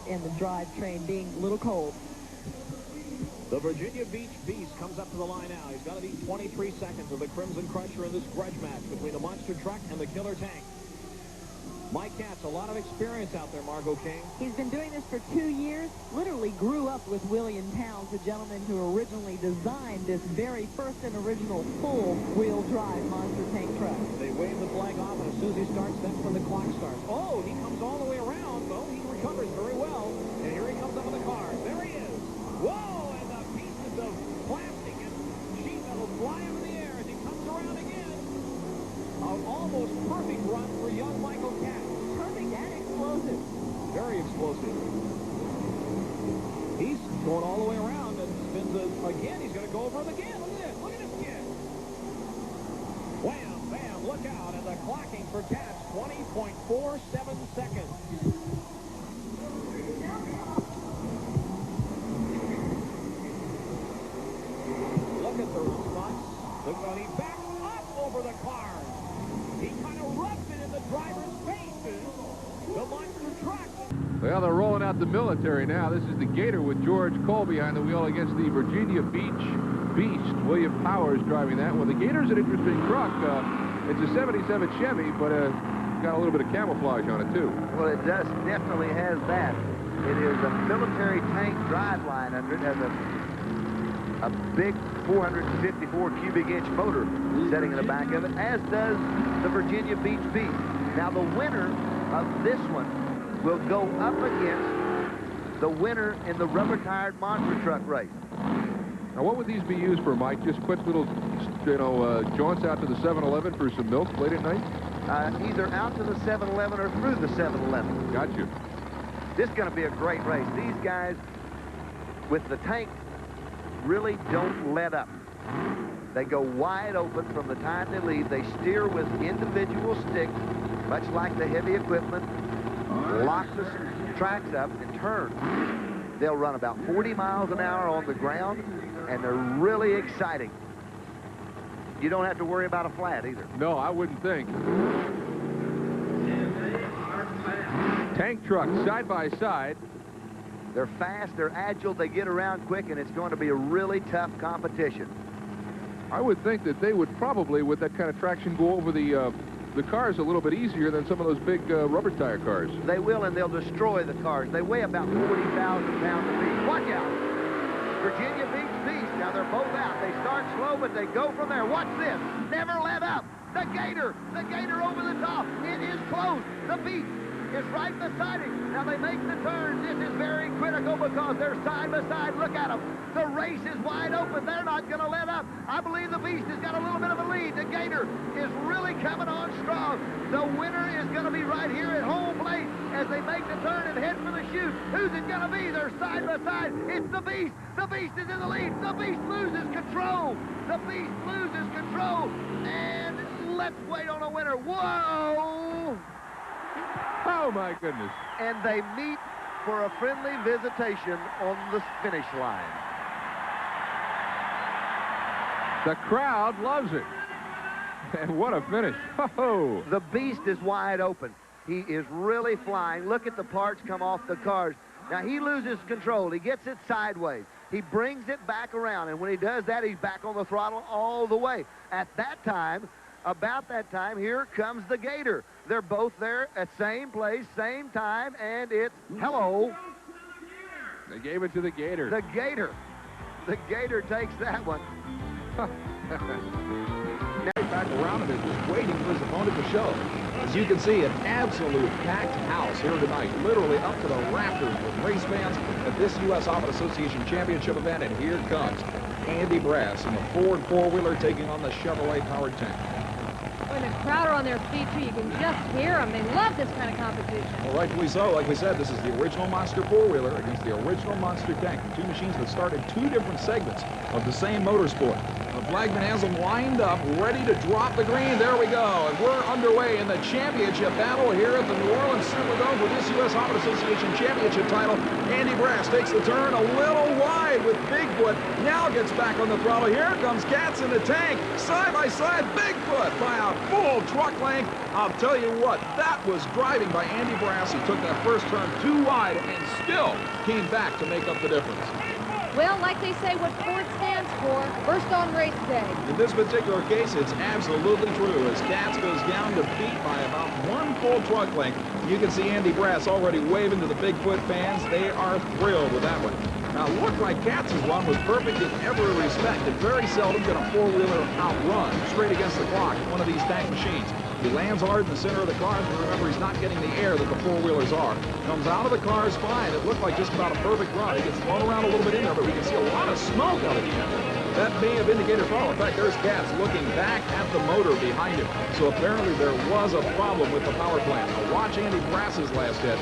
And the drivetrain being a little cold. The Virginia Beach Beast comes up to the line now. He's got to be 23 seconds of the Crimson Crusher in this grudge match between the monster truck and the killer tank. Mike Katz, a lot of experience out there, Margot King. He's been doing this for 2 years, literally grew up with William Towens, the gentleman who originally designed this very first and original full-wheel drive monster tank truck. They wave the flag off, and as soon as he starts, that's when the clock starts. Oh, he comes all the way around, though. He recovers very well. And here he comes up with the cars. There he is. Whoa, and the pieces of plastic and sheet metal fly up in the air as he comes around again. An almost perfect run for young Michael Katz. Perfect and explosive. Very explosive. He's going all the way around and spins again. He's going to go over him again. Look at this. Look at this kid. Wham, bam, look out. And the clocking for Katz, 20.47 seconds. Look at the response. Look how he backs up over the cars. He kind of rubs it in the driver's faces. The monster truck. Well, they're rolling out the military now. This is the Gator with George Cole behind the wheel against the Virginia Beach Beast. William Powers driving that one. The Gator's an interesting truck. It's a 77 Chevy, but got a little bit of camouflage on it, too. Well, it definitely has that. It is a military tank driveline under it. Has a big 454 cubic inch motor setting in the back of it, as does the Virginia Beach Beast. Now, the winner of this one will go up against the winner in the rubber-tired monster truck race. Now, what would these be used for, Mike? Just quick little, jaunts out to the 7-Eleven for some milk late at night? Either out to the 7-Eleven or through the 7-Eleven. Got you. This is going to be a great race. These guys with the tank really don't let up. They go wide open from the time they leave. They steer with individual sticks, much like the heavy equipment, lock the tracks up and turn. They'll run about 40 miles an hour on the ground, and they're really exciting. You don't have to worry about a flat either. No, I wouldn't think. Tank trucks side by side. They're fast, they're agile, they get around quick, and it's going to be a really tough competition. I would think that they would probably, with that kind of traction, go over the cars a little bit easier than some of those big rubber tire cars. They will, and they'll destroy the cars. They weigh about 40,000 pounds apiece. Watch out. Virginia Beach Beast. Now they're both out. They start slow, but they go from there. Watch this. Never let up. The Gator over the top. It is close. The Beast is right beside him. Now they make the turn. This is very critical because they're side by side. Look at them. The race is wide open. They're not going to let up. I believe the Beast has got a little bit of a lead. The Gator is really coming on strong. The winner is going to be right here at home plate as they make the turn and head for the chute. Who's it going to be? They're side by side. It's the Beast. The Beast is in the lead. The Beast loses control. The Beast loses control. And let's wait on a winner. Whoa! Oh, my goodness. And they meet for a friendly visitation on the finish line. The crowd loves it. And what a finish. Oh. The Beast is wide open. He is really flying. Look at the parts come off the cars. Now, he loses control. He gets it sideways. He brings it back around. And when he does that, he's back on the throttle all the way. At that time, about that time, here comes the Gator. They're both there at same place, same time, and it's hello. They gave it to the Gator. The Gator. The Gator takes that one. Now back around and is just waiting for his opponent to show. As you can see, an absolute packed house here tonight, literally up to the rafters with race fans at this U.S. Auto Association Championship event. And here comes Andy Brass in the Ford four-wheeler taking on the Chevrolet-powered tank. When the crowd are on their feet, too, you can just hear them. They love this kind of competition. Well, rightfully so. Like we said, this is the original Monster four-wheeler against the original Monster tank. The two machines that started two different segments of the same motorsport. flagman has them lined up, ready to drop the green. There we go. And we're underway in the championship battle here at the New Orleans Superdome for this U.S. Hobbit Association Championship title. Andy Brass takes the turn a little wide with Bigfoot. Now gets back on the throttle. Here comes Cats in the tank. Side by side, Bigfoot by a full truck length. I'll tell you what, that was driving by Andy Brass. He took that first turn too wide and still came back to make up the difference. Well, like they say, what Ford stands for, first on race day. In this particular case, it's absolutely true. As Cats goes down to beat by about one full truck length, you can see Andy Brass already waving to the Bigfoot fans. They are thrilled with that one. Now, it looked like Cats' run was perfect in every respect, and very seldom can a four-wheeler outrun straight against the clock one of these tank machines. He lands hard in the center of the cars, but remember, he's not getting the air that the four-wheelers are. Comes out of the cars fine. It looked like just about a perfect run. He gets thrown around a little bit in there, but we can see a lot of smoke out of the end. That may have indicated problem. In fact, there's Cats looking back at the motor behind him. So apparently there was a problem with the power plant. Now watch Andy Brass's last hit.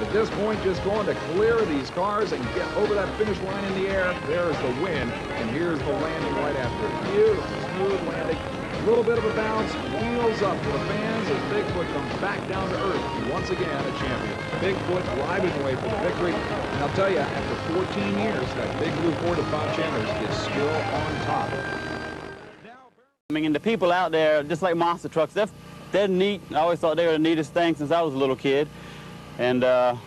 At this point, just going to clear these cars and get over that finish line in the air. There's the win, and here's the landing right after it. Beautiful, smooth landing. A little bit of a bounce, wheels up for the fans as Bigfoot comes back down to earth. Once again, a champion. Bigfoot driving away for the victory. And I'll tell you, after 14 years, that big blue Ford of Bob Chandler's is still on top. I mean, the people out there, just like monster trucks, they're neat. I always thought they were the neatest thing since I was a little kid. And, but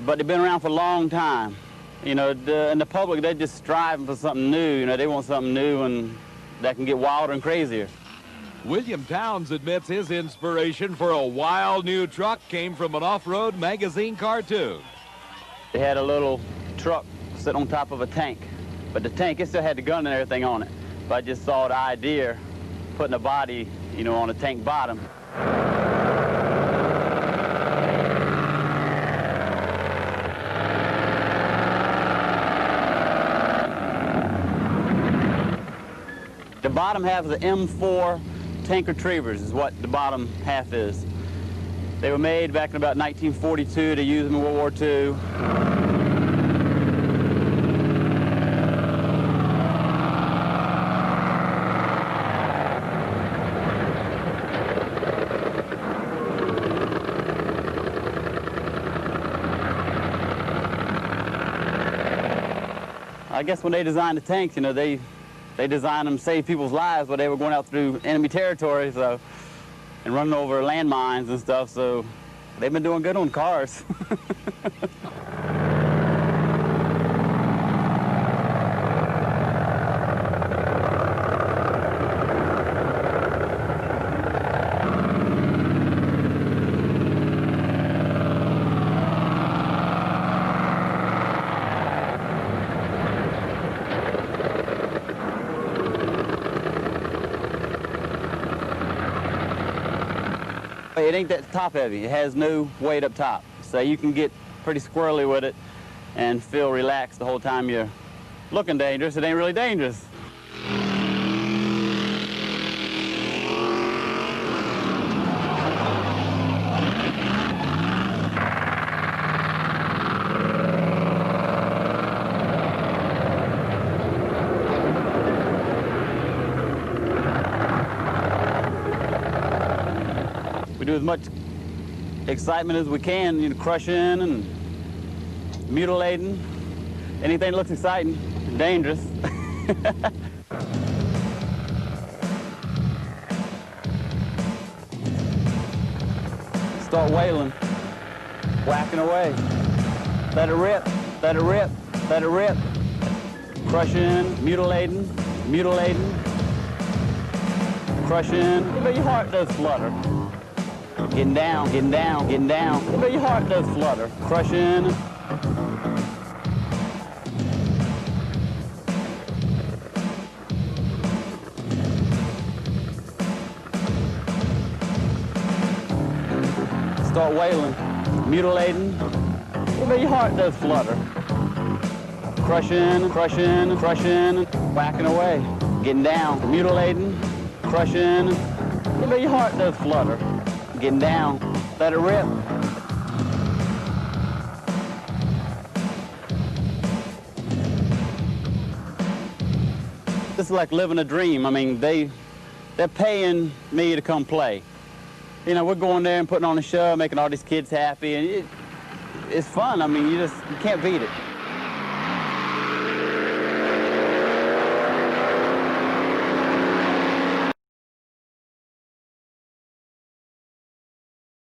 they've been around for a long time. You know, and the public, they're just striving for something new. You know, they want something new and that can get wilder and crazier. William Towens admits his inspiration for a wild new truck came from an off-road magazine cartoon. They had a little truck sit on top of a tank, but the tank, it still had the gun and everything on it. But I just saw the idea putting a body, you know, on a tank bottom. The bottom half of the M4 tank retrievers is what the bottom half is. They were made back in about 1942 to use them in World War II. I guess when they designed the tanks, you know, they designed them to save people's lives, but they were going out through enemy territory, so, and running over landmines and stuff, so they've been doing good on cars. It ain't that top heavy. It has no weight up top. So you can get pretty squirrely with it and feel relaxed the whole time you're looking dangerous. It ain't really dangerous. We do as much excitement as we can, you know, crushing and mutilating. Anything that looks exciting and dangerous. Start wailing, whacking away. Let it rip, let it rip, let it rip. Crushing, mutilating, mutilating. Crushing, but your heart does flutter. Getting down, getting down, getting down. But your heart does flutter. Crushing. Start wailing, mutilating. But your heart does flutter. Crushing, crushing, crushing. Whacking away. Getting down, mutilating, crushing. But your heart does flutter. Getting down, let it rip. this is like living a dream. I mean, they're paying me to come play. You know, we're going there and putting on a show, making all these kids happy, and it's fun. I mean, you can't beat it.